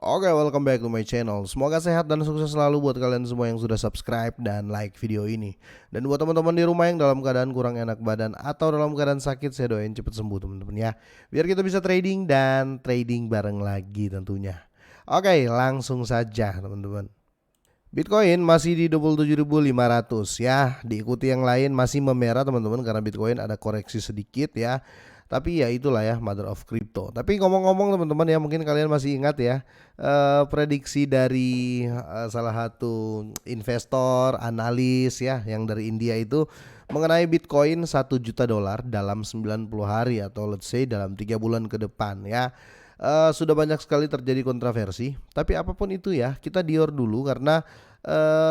Oke, welcome back to my channel. Semoga sehat dan sukses selalu buat kalian semua yang sudah subscribe dan like video ini. Dan buat teman-teman di rumah yang dalam keadaan kurang enak badan atau dalam keadaan sakit, saya doain cepet sembuh teman-teman ya. Biar kita bisa trading dan trading bareng lagi tentunya. Oke, langsung saja teman-teman. Bitcoin masih di 27.500 ya. Diikuti yang lain masih memerah teman-teman karena Bitcoin ada koreksi sedikit ya. Tapi ya itulah ya mother of crypto. Tapi ngomong-ngomong teman-teman ya, mungkin kalian masih ingat ya prediksi dari salah satu investor analis ya yang dari India itu mengenai Bitcoin 1 juta dolar dalam 90 hari atau let's say dalam 3 bulan ke depan ya. Sudah banyak sekali terjadi kontroversi, tapi apapun itu ya kita dior dulu karena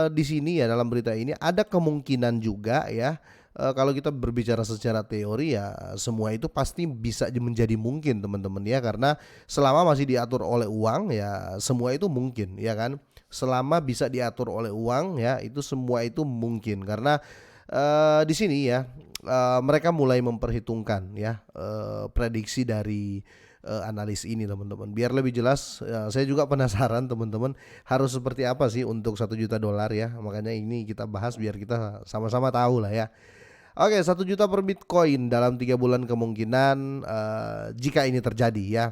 di sini ya dalam berita ini ada kemungkinan juga ya. Kalau kita berbicara secara teori ya semua itu pasti bisa menjadi mungkin teman-teman ya, karena selama masih diatur oleh uang ya semua itu mungkin ya kan. Selama bisa diatur oleh uang ya itu semua itu mungkin karena di sini ya mereka mulai memperhitungkan ya prediksi dari analis ini teman-teman. Biar lebih jelas, saya juga penasaran teman-teman harus seperti apa sih untuk 1 juta dolar ya. Makanya ini kita bahas biar kita sama-sama tahu lah ya. Oke, 1 juta per Bitcoin dalam 3 bulan kemungkinan jika ini terjadi ya.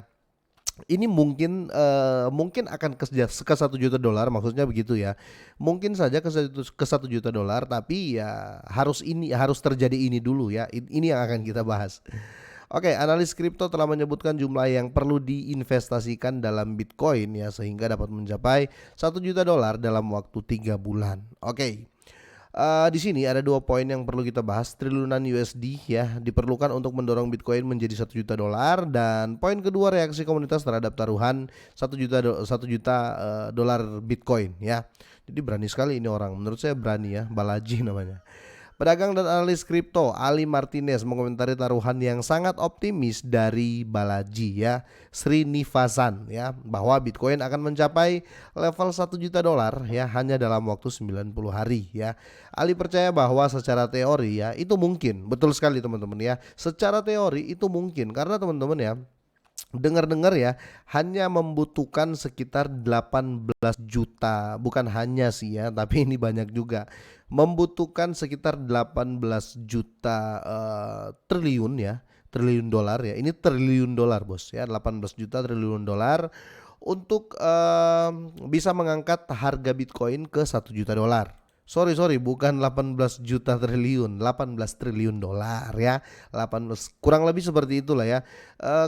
Ini mungkin akan ke 1 juta dolar, maksudnya begitu ya. Mungkin saja ke 1 juta dolar, tapi ya harus terjadi ini dulu ya. Ini yang akan kita bahas. Oke, analis kripto telah menyebutkan jumlah yang perlu diinvestasikan dalam Bitcoin ya sehingga dapat mencapai 1 juta dolar dalam waktu 3 bulan. Oke. Di sini ada 2 poin yang perlu kita bahas. Triliunan USD ya diperlukan untuk mendorong Bitcoin menjadi 1 juta dolar, dan poin kedua reaksi komunitas terhadap taruhan 1 juta dolar Bitcoin ya. Jadi berani sekali ini orang. Menurut saya berani ya, Balaji namanya. Pedagang dan analis kripto Ali Martinez mengomentari taruhan yang sangat optimis dari Balaji ya, Srinivasan ya, bahwa Bitcoin akan mencapai level 1 juta dolar ya hanya dalam waktu 90 hari ya. Ali percaya bahwa secara teori ya itu mungkin. Betul sekali teman-teman ya. Secara teori itu mungkin karena teman-teman ya, dengar-dengar ya hanya membutuhkan sekitar 18 juta, bukan hanya sih ya tapi ini banyak juga, membutuhkan sekitar 18 juta triliun ya, triliun dolar ya, ini triliun dolar bos ya, 18 juta triliun dolar untuk bisa mengangkat harga Bitcoin ke 1 juta dolar. Sorry, bukan 18 juta triliun, 18 triliun dolar ya. 18, kurang lebih seperti itulah ya.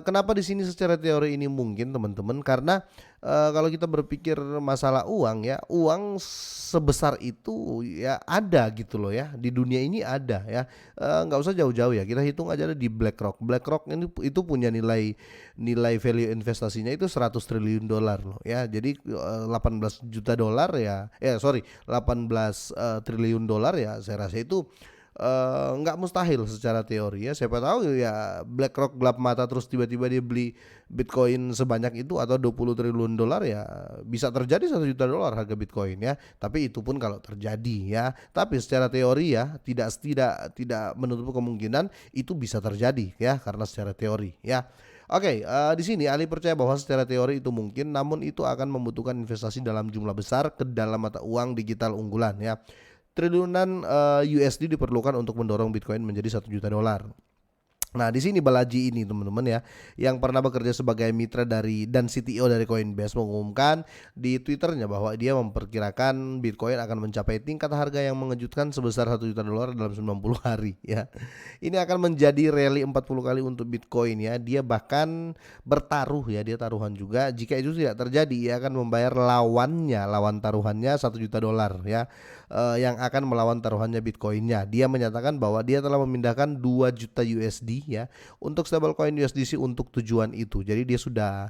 Kenapa di sini secara teori ini mungkin teman-teman? Karena kalau kita berpikir masalah uang ya, uang sebesar itu ya ada gitu loh ya. Di dunia ini ada ya. Nggak usah jauh-jauh ya. Kita hitung aja di BlackRock. BlackRock ini itu punya nilai value investasinya itu 100 triliun dolar loh ya. Jadi 18 juta dolar ya. Sorry, 18 triliun dolar ya saya rasa itu nggak mustahil secara teori ya. Siapa tahu ya BlackRock gelap mata terus tiba-tiba dia beli Bitcoin sebanyak itu atau 20 triliun dolar ya, bisa terjadi 1 juta dolar harga Bitcoin ya. Tapi itu pun kalau terjadi ya. Tapi secara teori ya tidak menutup kemungkinan itu bisa terjadi ya karena secara teori ya. Oke, di sini Ali percaya bahwa secara teori itu mungkin, namun itu akan membutuhkan investasi dalam jumlah besar ke dalam mata uang digital unggulan ya. Triliunan USD diperlukan untuk mendorong Bitcoin menjadi 1 juta dolar. Nah, di sini Balaji ini teman-teman ya, yang pernah bekerja sebagai mitra dari dan CTO dari Coinbase mengumumkan di Twitternya bahwa dia memperkirakan Bitcoin akan mencapai tingkat harga yang mengejutkan sebesar 1 juta dolar dalam 90 hari ya. Ini akan menjadi rally 40 kali untuk Bitcoin ya. Dia bahkan bertaruh ya, dia taruhan juga. Jika itu tidak terjadi, ia akan membayar lawan taruhannya 1 juta dolar ya, yang akan melawan taruhannya Bitcoinnya. Dia menyatakan bahwa dia telah memindahkan 2 juta USD ya untuk stablecoin USDC untuk tujuan itu. Jadi dia sudah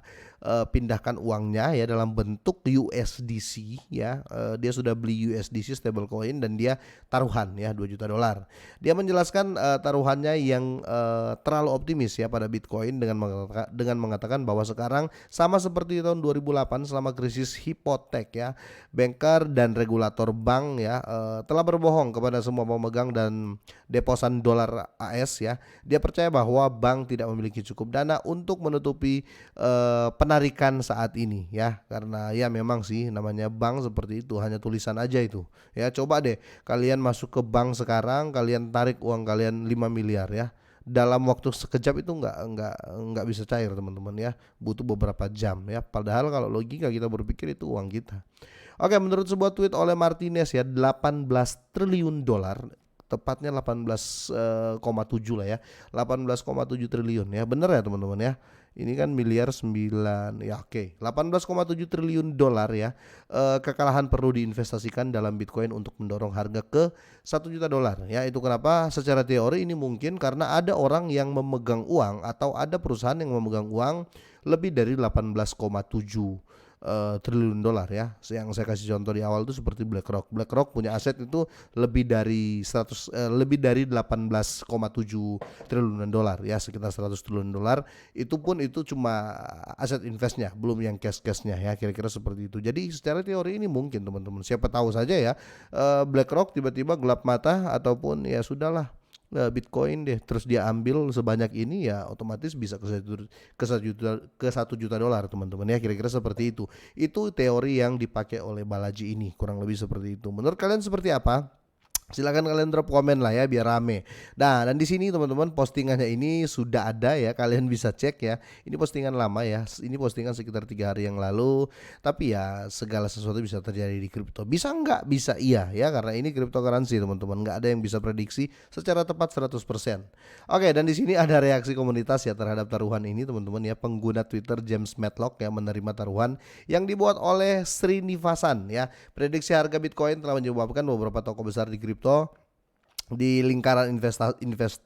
pindahkan uangnya ya dalam bentuk USDC ya. Dia sudah beli USDC stablecoin dan dia taruhan ya 2 juta dolar. Dia menjelaskan taruhannya yang terlalu optimis ya pada Bitcoin dengan mengatakan bahwa sekarang sama seperti tahun 2008 selama krisis hipotek ya, banker dan regulator bank ya telah berbohong kepada semua pemegang dan deposan dolar AS ya. Dia percaya percaya bahwa bank tidak memiliki cukup dana untuk menutupi penarikan saat ini ya. Karena ya memang sih namanya bank seperti itu, hanya tulisan aja itu. Ya coba deh kalian masuk ke bank sekarang, kalian tarik uang kalian 5 miliar ya. Dalam waktu sekejap itu nggak bisa cair teman-teman ya, butuh beberapa jam ya. Padahal kalau logika kita berpikir itu uang kita. Oke, menurut sebuah tweet oleh Martinez ya, 18 triliun dolar, tepatnya 18,7 lah ya, 18,7 triliun ya, bener ya teman-teman ya. Ini kan miliar 9 ya, oke, 18,7 triliun dolar ya. Kekalahan perlu diinvestasikan dalam Bitcoin untuk mendorong harga ke 1 juta dolar ya. Itu kenapa secara teori ini mungkin karena ada orang yang memegang uang atau ada perusahaan yang memegang uang lebih dari 18,7 triliun dolar ya. Yang saya kasih contoh di awal itu seperti BlackRock. BlackRock punya aset itu lebih dari 18,7 triliun dolar ya, sekitar 100 triliun dolar. Itu pun itu cuma aset investnya, belum yang cash-cashnya ya, kira-kira seperti itu. Jadi secara teori ini mungkin teman-teman. Siapa tahu saja ya BlackRock tiba-tiba gelap mata ataupun ya sudahlah, Bitcoin deh, terus dia ambil sebanyak ini ya otomatis bisa ke 1 juta dolar teman-teman ya, kira-kira seperti itu. Itu teori yang dipakai oleh Balaji ini, kurang lebih seperti itu. Menurut kalian seperti apa? Silakan kalian drop komen lah ya biar rame. Nah, dan di sini teman-teman postingannya ini sudah ada ya, kalian bisa cek ya. Ini postingan lama ya. Ini postingan sekitar 3 hari yang lalu. Tapi ya segala sesuatu bisa terjadi di kripto. Bisa enggak? Bisa iya ya, karena ini cryptocurrency teman-teman. Enggak ada yang bisa prediksi secara tepat 100%. Oke, dan di sini ada reaksi komunitas ya terhadap taruhan ini teman-teman ya. Pengguna Twitter James Matlock yang menerima taruhan yang dibuat oleh Srinivasan ya. Prediksi harga Bitcoin telah menyebabkan beberapa toko besar di kripto di lingkaran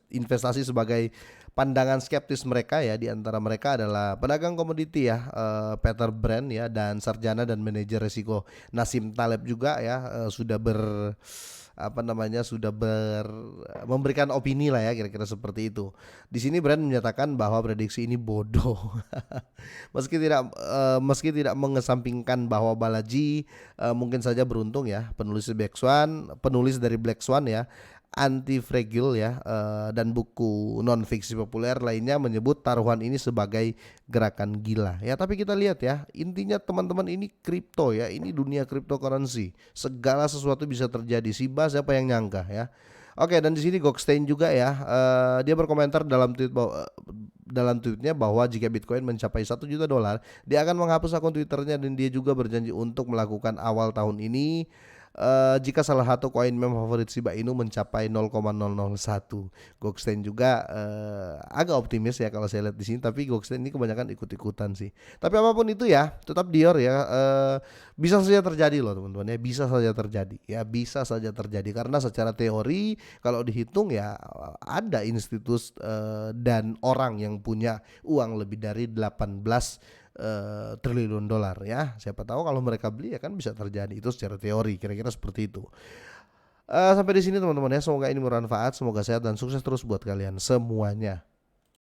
investasi sebagai pandangan skeptis mereka ya. Di antara mereka adalah pedagang komoditi ya, Peter Brand ya, dan sarjana dan manajer risiko Nassim Taleb juga ya, memberikan opini lah ya, kira-kira seperti itu. Di sini Brand menyatakan bahwa prediksi ini bodoh. Meski tidak mengesampingkan bahwa Balaji mungkin saja beruntung ya, penulis dari Black Swan ya, Anti-Fragile ya, dan buku non fiksi populer lainnya menyebut taruhan ini sebagai gerakan gila ya. Tapi kita lihat ya, intinya teman-teman ini kripto ya, ini dunia cryptocurrency, segala sesuatu bisa terjadi. Siapa yang nyangka ya. Oke, dan di sini Goldstein juga ya, dia berkomentar dalam tweetnya bahwa jika Bitcoin mencapai 1 juta dolar, dia akan menghapus akun Twitternya, dan dia juga berjanji untuk melakukan awal tahun ini jika salah satu koin meme favorit Shiba Inu mencapai 0,001. Goldstein juga agak optimis ya kalau saya lihat di sini, tapi Goldstein ini kebanyakan ikut-ikutan sih. Tapi apapun itu ya, tetap Dior ya, bisa saja terjadi loh teman-teman ya, bisa saja terjadi karena secara teori kalau dihitung ya ada institusi dan orang yang punya uang lebih dari 18 triliun dolar ya. Siapa tahu kalau mereka beli ya kan bisa terjadi, itu secara teori, kira-kira seperti itu. Sampai di sini teman-teman ya, semoga ini bermanfaat, semoga sehat dan sukses terus buat kalian semuanya.